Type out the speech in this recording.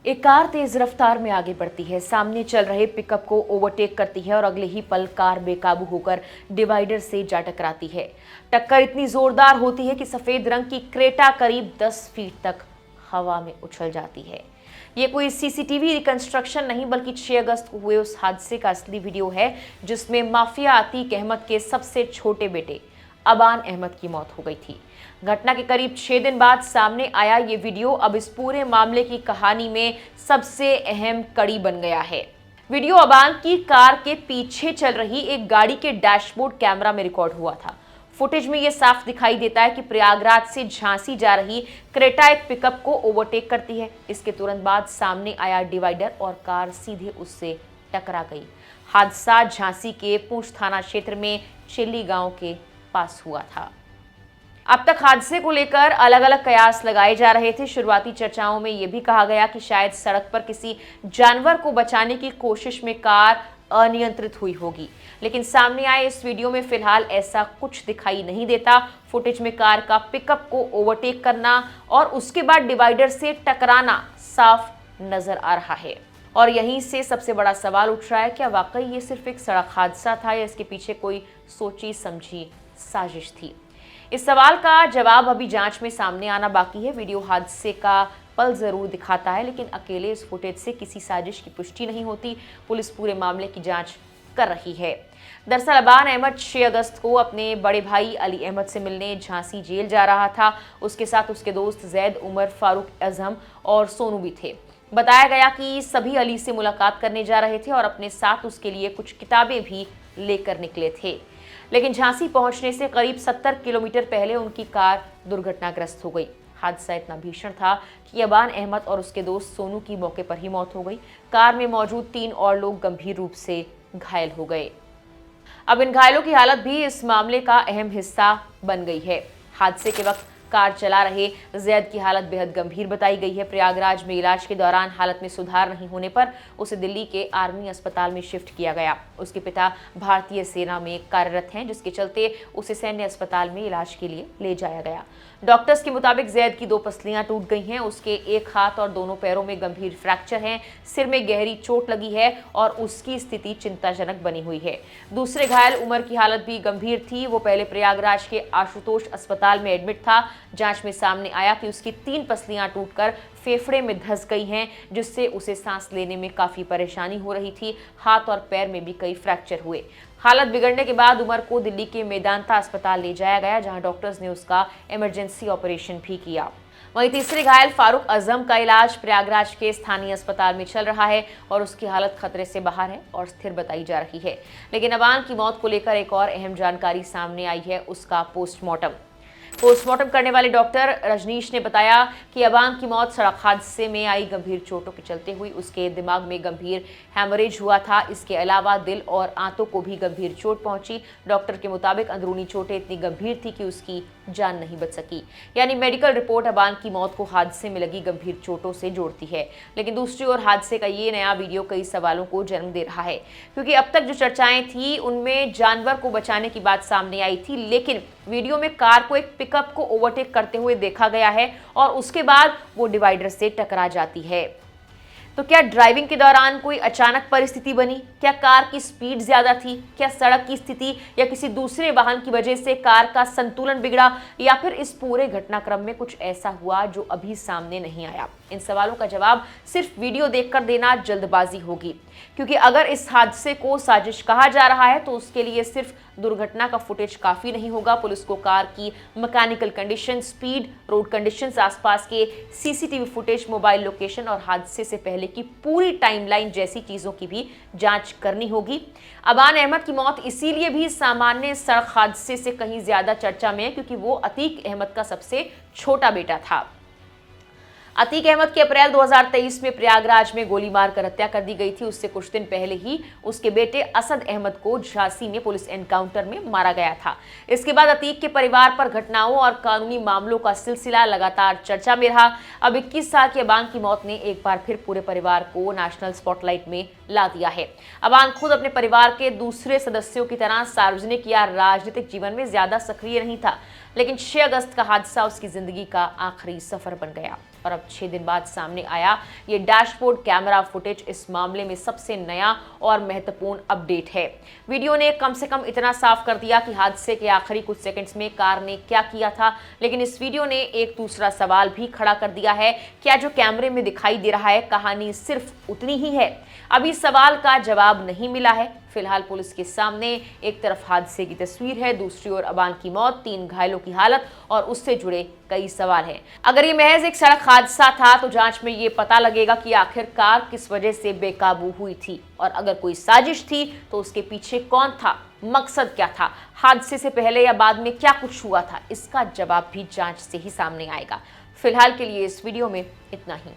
एक कार तेज रफ्तार में आगे बढ़ती है, सामने चल रहे पिकअप को ओवरटेक करती है और अगले ही पल कार बेकाबू होकर डिवाइडर से जा टकराती है। टक्कर इतनी जोरदार होती है कि सफेद रंग की क्रेटा करीब 10 फीट तक हवा में उछल जाती है। ये कोई सीसीटीवी रिकंस्ट्रक्शन नहीं बल्कि 6 अगस्त को हुए उस हादसे का असली वीडियो है, जिसमें माफिया अतीक अहमद के सबसे छोटे बेटे अबान अहमद की मौत हो गई थी। घटना के करीब 6 दिन बाद सामने आया ये वीडियो अब इस पूरे मामले की कहानी में सबसे अहम कड़ी बन गया है। वीडियो अबान की कार के पीछे चल रही एक गाड़ी के डैशबोर्ड कैमरा में रिकॉर्ड हुआ था। फुटेज में यह साफ दिखाई देता है कि प्रयागराज से झांसी जा रही क्रेटा एक पिकअप को ओवरटेक करती है। इसके तुरंत बाद सामने आया डिवाइडर और कार सीधे उससे टकरा गई। हादसा झांसी के पूंछ थाना क्षेत्र में चिल्ली गांव के पास हुआ था। अब तक हादसे को लेकर अलग अलग कयास लगाए जा रहे थे। शुरुआती चर्चाओं में यह भी कहा गया कि शायद सड़क पर किसी जानवर को बचाने की कोशिश में कार अनियंत्रित हुई होगी, लेकिन सामने आए इस वीडियो में फिलहाल ऐसा कुछ दिखाई नहीं देता। फुटेज में कार का पिकअप को ओवरटेक करना और उसके बाद डिवाइडर से टकराना साफ नजर आ रहा है। और यहीं से सबसे बड़ा सवाल उठ रहा है, क्या वाकई ये सिर्फ एक सड़क हादसा था या इसके पीछे कोई सोची समझी साजिश थी? इस सवाल का जवाब अभी जांच में सामने आना बाकी है। वीडियो हादसे का पल जरूर दिखाता है, लेकिन अकेले इस फुटेज से किसी साजिश की पुष्टि नहीं होती। पुलिस पूरे मामले की जांच कर रही है। दरअसल अबान अहमद 6 अगस्त को अपने बड़े भाई अली अहमद से मिलने झांसी जेल जा रहा था। उसके साथ उसके दोस्त जैद, उमर, फारूक आजम और सोनू भी थे। बताया गया कि सभी अली से मुलाकात करने जा रहे थे और अपने साथ उसके लिए कुछ किताबें भी लेकर निकले थे, लेकिन झांसी पहुंचने से करीब 70 किलोमीटर पहले उनकी कार दुर्घटनाग्रस्त हो गई। हादसा इतना भीषण था कि अबान अहमद और उसके दोस्त सोनू की मौके पर ही मौत हो गई। कार में मौजूद 3 और लोग गंभीर रूप से घायल हो गए। अब इन घायलों की हालत भी इस मामले का अहम हिस्सा बन गई है। हादसे के वक्त कार चला रहे जैद की हालत बेहद गंभीर बताई गई है। प्रयागराज में इलाज के दौरान हालत में सुधार नहीं होने पर उसे दिल्ली के आर्मी अस्पताल में शिफ्ट किया गया। उसके पिता भारतीय सेना में कार्यरत हैं, जिसके चलते उसे सैन्य अस्पताल में इलाज के लिए ले जाया गया। डॉक्टर्स के मुताबिक जैद की 2 पसलियां टूट गई हैं, उसके एक हाथ और दोनों पैरों में गंभीर फ्रैक्चर हैं, सिर में गहरी चोट लगी है और उसकी स्थिति चिंताजनक बनी हुई है। दूसरे घायल उमर की हालत भी गंभीर थी। वो पहले प्रयागराज के आशुतोष अस्पताल में एडमिट था। जांच में सामने आया कि उसकी 3 पसलियां टूटकर फेफड़े में धंस गई हैं, जिससे उसे सांस लेने में काफी परेशानी हो रही थी। हाथ और पैर में भी कई फ्रैक्चर हुए। हालत बिगड़ने के बाद उमर को दिल्ली के मेदांता अस्पताल ले जाया गया, जहां डॉक्टर्स ने उसका इमरजेंसी ऑपरेशन भी किया। वहीं तीसरे घायल फारूक आजम का इलाज प्रयागराज के स्थानीय अस्पताल में चल रहा है और उसकी हालत खतरे से बाहर है और स्थिर बताई जा रही है। लेकिन अबान की मौत को लेकर एक और अहम जानकारी सामने आई है, उसका पोस्टमार्टम करने वाले डॉक्टर रजनीश ने बताया कि अबान की मौत सड़क हादसे में आई गंभीर चोटों के चलते हुई। उसके दिमाग में गंभीर हैमरेज हुआ था। इसके अलावा दिल और आंतों को भी गंभीर चोट पहुंची। डॉक्टर के मुताबिक अंदरूनी चोटें इतनी गंभीर थी कि उसकी जान नहीं बच सकी। यानी मेडिकल रिपोर्ट अबान की मौत को हादसे में लगी गंभीर चोटों से जोड़ती है। लेकिन दूसरी ओर हादसे का ये नया वीडियो कई सवालों को जन्म दे रहा है, क्योंकि अब तक जो चर्चाएं थी उनमें जानवर को बचाने की बात सामने आई थी, लेकिन वीडियो में कार को एक पिकअप को ओवरटेक करते हुए देखा गया है और उसके बाद वो डिवाइडर से टकरा जाती है। तो क्या ड्राइविंग के दौरान कोई अचानक परिस्थिति बनी? क्या कार की स्पीड ज्यादा थी? क्या सड़क की स्थिति या किसी दूसरे वाहन की वजह से कार का संतुलन बिगड़ा? या फिर इस पूरे घटनाक्रम में कुछ ऐसा हुआ जो अभी सामने नहीं आया? इन सवालों का जवाब सिर्फ वीडियो देखकर देना जल्दबाजी होगी, क्योंकि अगर इस हादसे को साजिश कहा जा रहा है तो उसके लिए सिर्फ दुर्घटना का फुटेज काफी नहीं होगा। पुलिस को कार की mechanical condition, speed, road conditions, आसपास के सीसीटीवी फुटेज, मोबाइल लोकेशन और हादसे से पहले की पूरी टाइमलाइन जैसी चीजों की भी जांच करनी होगी। अबान अहमद की मौत इसीलिए भी सामान्य सड़क हादसे से कहीं ज्यादा चर्चा में है, क्योंकि वो अतीक अहमद का सबसे छोटा बेटा था। अतीक अहमद की अप्रैल 2023 में प्रयागराज में गोली मारकर हत्या कर दी गई थी। उससे कुछ दिन पहले ही उसके बेटे असद अहमद को झांसी में पुलिस एनकाउंटर में मारा गया था। इसके बाद अतीक के परिवार पर घटनाओं और कानूनी मामलों का सिलसिला लगातार चर्चा में रहा। अब 21 साल के अबान की मौत ने एक बार फिर पूरे परिवार को नेशनल स्पॉटलाइट में ला दिया है। अबान खुद अपने परिवार के दूसरे सदस्यों की तरह सार्वजनिक या राजनीतिक जीवन में ज्यादा सक्रिय नहीं था, लेकिन 6 अगस्त का हादसा उसकी जिंदगी का आखिरी सफर बन गया। और अब 6 दिन बाद सामने आया ये डैशबोर्ड कैमरा फुटेज इस मामले में सबसे नया और महत्वपूर्ण अपडेट है। वीडियो ने कम से कम इतना साफ कर दिया कि हादसे के आखिरी कुछ सेकंड्स में कार ने क्या किया था, लेकिन इस वीडियो ने एक दूसरा सवाल भी खड़ा कर दिया है। क्या जो कैमरे में दिखाई दे रहा है कहानी सिर्फ उतनी ही है? अभी सवाल का जवाब नहीं मिला है। फिलहाल पुलिस के सामने एक तरफ हादसे की तस्वीर है, दूसरी ओर अबान की मौत, 3 घायलों की हालत और उससे जुड़े कई सवाल हैं। अगर ये महज एक सड़क हादसा था तो जांच में ये पता लगेगा कि आखिर कार किस वजह से बेकाबू हुई थी, और अगर कोई साजिश थी तो उसके पीछे कौन था, मकसद क्या था, हादसे से पहले या बाद में क्या कुछ हुआ था, इसका जवाब भी जांच से ही सामने आएगा। फिलहाल के लिए इस वीडियो में इतना ही।